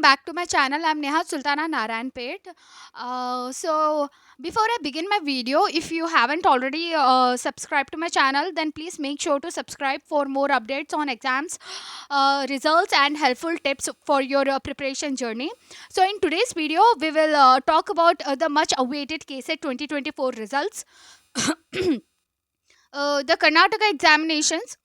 back to my channel. I'm Neha Sultana Narayanpet. So before I begin my video, if you haven't already subscribed to my channel, then please make sure to subscribe for more updates on exams, results, and helpful tips for your preparation journey. So in today's video, we will talk about the much awaited KSET 2024 results. The Karnataka Examinations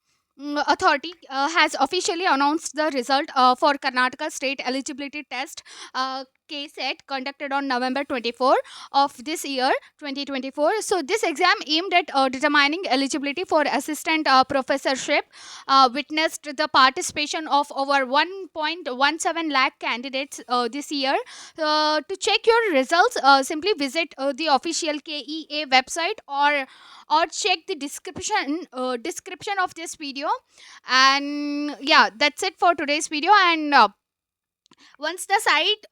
Authority has officially announced the result for Karnataka State Eligibility Test KSET conducted on November 24 of this year 2024. So this exam aimed at determining eligibility for assistant professorship witnessed the participation of over 1.17 lakh candidates this year. To check your results, simply visit the official KEA website or check the description of this video. And yeah, that's it for today's video. And once the site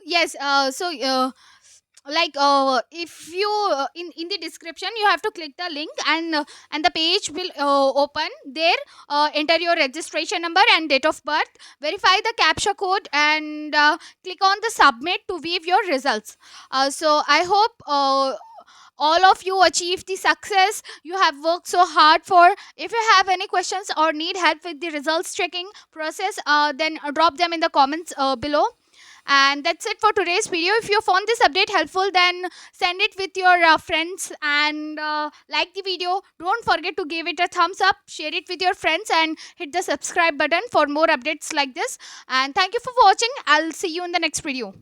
yes so like if you in the description you have to click the link, and the page will open there. Enter your registration number and date of birth, verify the captcha code, and click on the submit to view your results. So I hope all of you achieve the success you have worked so hard for. If you have any questions or need help with the results checking process, then drop them in the comments below. And that's it for today's video. If you found this update helpful, then send it with your friends, and like the video. Don't forget to give it a thumbs up, share it with your friends, and hit the subscribe button for more updates like this. And thank you for watching. I'll see you in the next video.